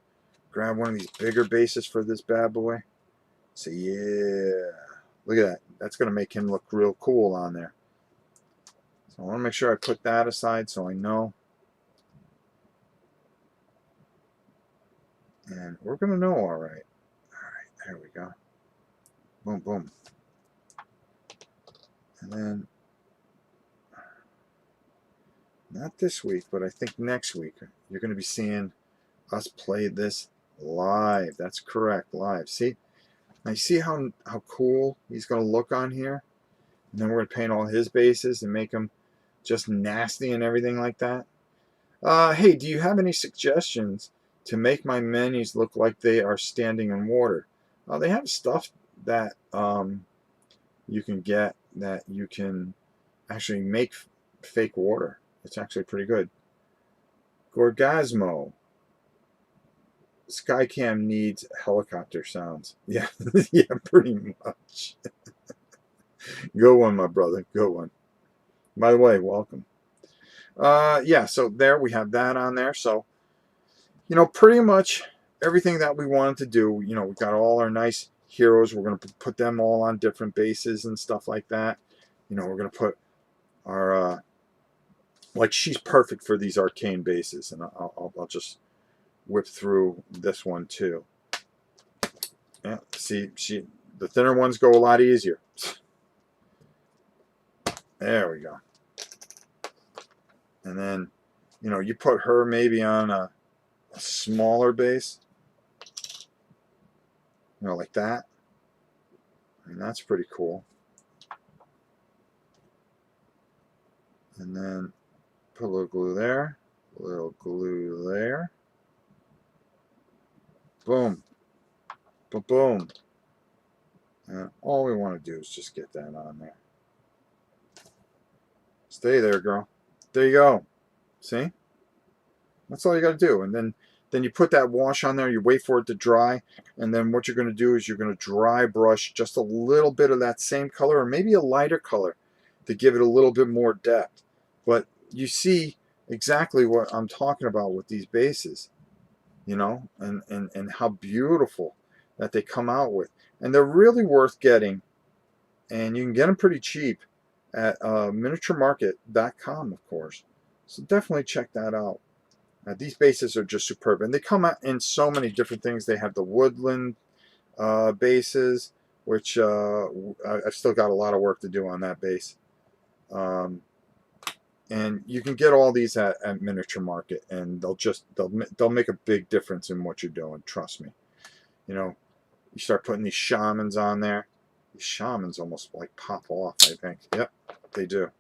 grab one of these bigger bases for this bad boy. So yeah, look at that. That's going to make him look real cool on there. So I want to make sure I put that aside so I know. And we're going to know all right. All right, there we go. Boom, boom. And then, not this week, but I think next week, you're going to be seeing us play this live. That's correct, live. See? Now you see how cool he's going to look on here? And then we're going to paint all his bases and make them just nasty and everything like that. Hey, do you have any suggestions to make my menus look like they are standing in water? They have stuff that you can get that you can actually make fake water. It's actually pretty good. Gorgasmo. Skycam needs helicopter sounds. Yeah, yeah, pretty much. Go one, my brother. Go one. By the way, welcome. Yeah, so there we have that on there. So, you know, pretty much everything that we wanted to do. You know, we got all our nice heroes. We're going to put them all on different bases and stuff like that. You know, we're going to put our, like, she's perfect for these arcane bases. And I'll just whip through this one too. Yeah, see, the thinner ones go a lot easier. There we go. And then, you know, you put her maybe on a smaller base, you know, like that. And that's pretty cool. And then put a little glue there, a little glue there. Boom. Boom, boom. And all we want to do is just get that on there. Stay there, girl. There you go. See? That's all you got to do. And then you put that wash on there, you wait for it to dry, and then what you're going to do is you're going to dry brush just a little bit of that same color, or maybe a lighter color, to give it a little bit more depth. But you see exactly what I'm talking about with these bases, you know, and how beautiful that they come out with. And they're really worth getting, and you can get them pretty cheap at miniaturemarket.com, of course. So definitely check that out. These bases are just superb, and they come out in so many different things. They have the woodland bases, which I've still got a lot of work to do on that base. And you can get all these at Miniature Market, and they'll make a big difference in what you're doing. Trust me. You know, you start putting these shamans on there. These shamans almost like pop off, I think. Yep, they do.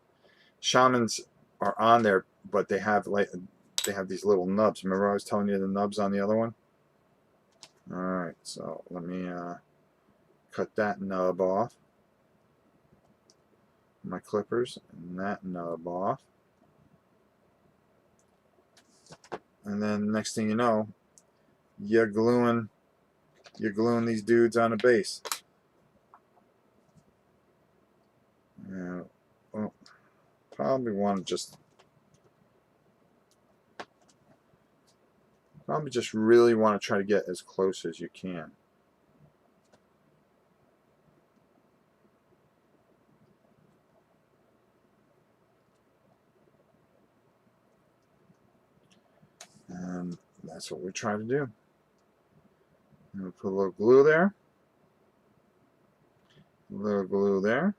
Shamans are on there, but they have these little nubs. Remember I was telling you the nubs on the other one? Alright, so let me cut that nub off. My clippers, and that nub off. And then next thing you know, you're gluing these dudes on a base. Well, probably just really want to try to get as close as you can. And that's what we try to do. I'm going to put a little glue there. A little glue there.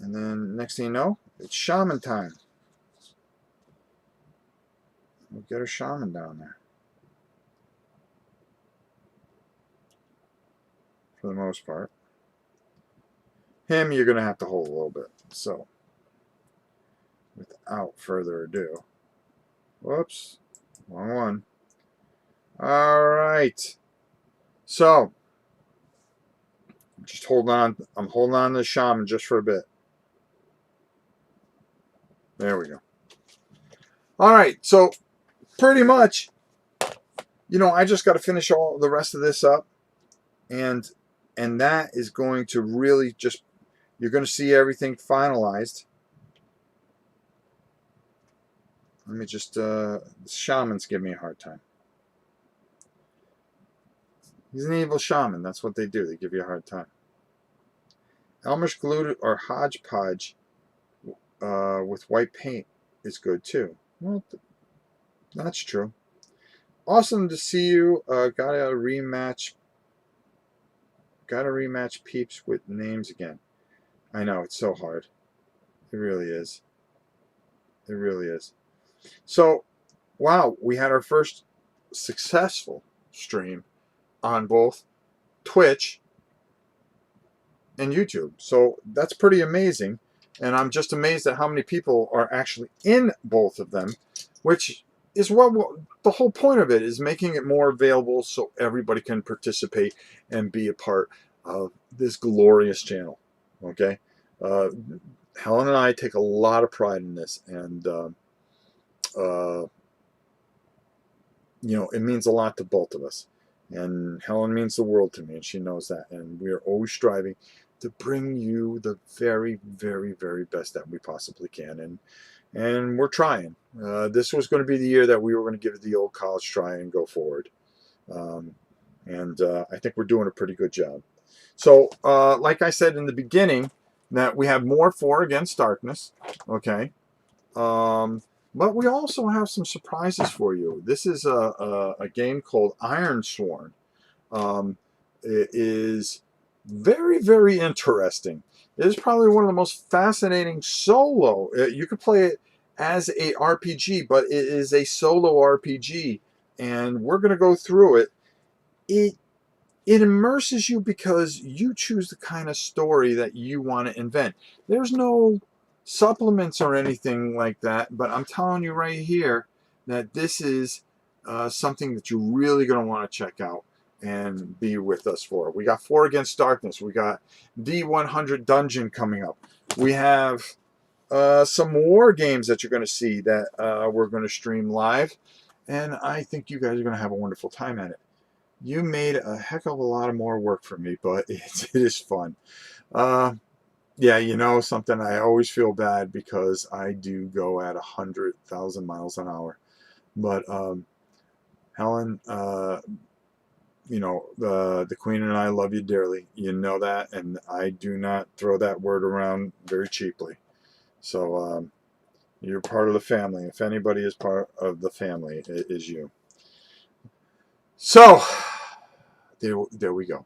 And then next thing you know, it's shaman time. We'll get a shaman down there. For the most part. Him, you're going to have to hold a little bit. So, without further ado. Whoops. Wrong one. Alright. So, just hold on. I'm holding on to the shaman just for a bit. There we go. Alright, so pretty much, you know, I just got to finish all the rest of this up. And that is going to really just, you're going to see everything finalized. Let me just, the shamans give me a hard time. He's an evil shaman. That's what they do. They give you a hard time. Elmer's glue or hodgepodge with white paint is good too. Well, that's true. Awesome to see you. Gotta rematch peeps with names again. I know, it's so hard. It really is. It really is. So, wow, we had our first successful stream on both Twitch and YouTube. So that's pretty amazing. And I'm just amazed at how many people are actually in both of them, which is what the whole point of it is, making it more available so everybody can participate and be a part of this glorious channel. Okay? Helen and I take a lot of pride in this, and you know, it means a lot to both of us. And Helen means the world to me, and she knows that. And we are always striving to bring you the very, very, very best that we possibly can. And we're trying. This was going to be the year that we were going to give it the old college try and go forward. I think we're doing a pretty good job. So, like I said in the beginning, that we have more For Against Darkness. Okay. But we also have some surprises for you. This is a game called Ironsworn. It is very, very interesting. It is probably one of the most fascinating solo. You could play it as a RPG, but it is a solo RPG, and we're going to go through it. It it immerses you because you choose the kind of story that you want to invent. There's no supplements or anything like that, but I'm telling you right here that this is something that you're really going to want to check out and be with us for. We got 4 Against Darkness. We got D100 Dungeon coming up. We have some war games that you're going to see that we're going to stream live. And I think you guys are going to have a wonderful time at it. You made a heck of a lot of more work for me, but it is fun. Yeah, you know something, I always feel bad because I do go at 100,000 miles an hour. But Helen, you know, the Queen and I love you dearly. You know that, and I do not throw that word around very cheaply. So you're part of the family. If anybody is part of the family, it is you. So there we go.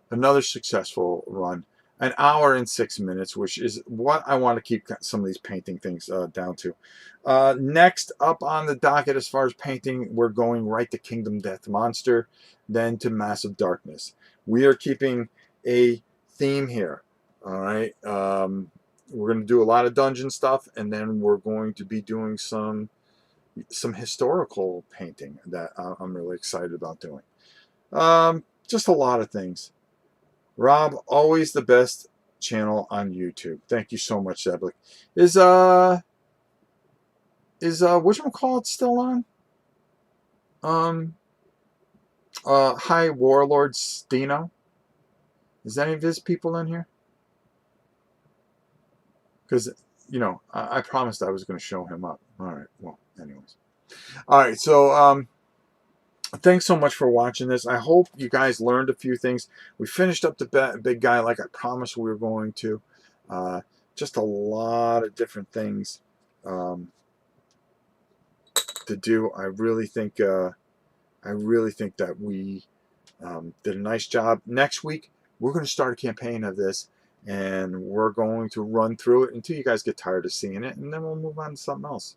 Another successful run. An hour and 6 minutes, which is what I want to keep some of these painting things down to. Next up on the docket, as far as painting, we're going right to Kingdom Death Monster, then to Massive Darkness. We are keeping a theme here. All right. We're going to do a lot of dungeon stuff, and then we're going to be doing some historical painting that I'm really excited about doing. Just a lot of things. Rob, always the best channel on YouTube. Thank you so much, Zeblik. Is whatchamacallit still on? Hi, Warlord Stino. Is any of his people in here? Because, you know, I promised I was going to show him up. All right. Well, anyways. All right. So, thanks so much for watching this. I hope you guys learned a few things. We finished up the big guy like I promised we were going to. Just a lot of different things to do. I really think that we did a nice job. Next week, we're going to start a campaign of this, and we're going to run through it until you guys get tired of seeing it, and then we'll move on to something else.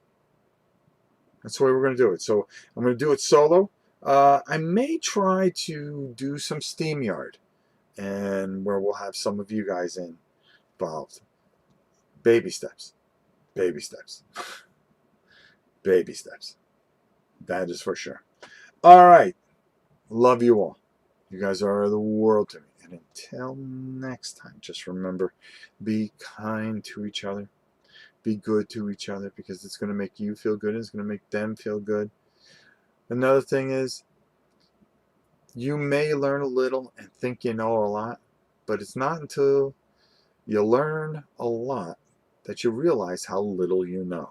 That's the way we're going to do it. So I'm going to do it solo. I may try to do some SteamYard, and where we'll have some of you guys involved. Baby steps. Baby steps. Baby steps. That is for sure. All right. Love you all. You guys are the world to me. And until next time, just remember, be kind to each other. Be good to each other, because it's going to make you feel good and it's going to make them feel good. Another thing is, you may learn a little and think you know a lot, but it's not until you learn a lot that you realize how little you know.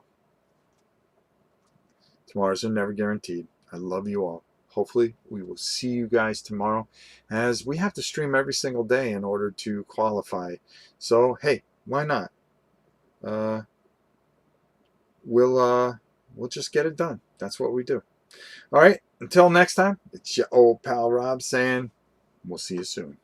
Tomorrows are never guaranteed. I love you all. Hopefully, we will see you guys tomorrow, as we have to stream every single day in order to qualify. So, hey, why not? We'll just get it done. That's what we do. All right. Until next time, it's your old pal Rob saying, we'll see you soon.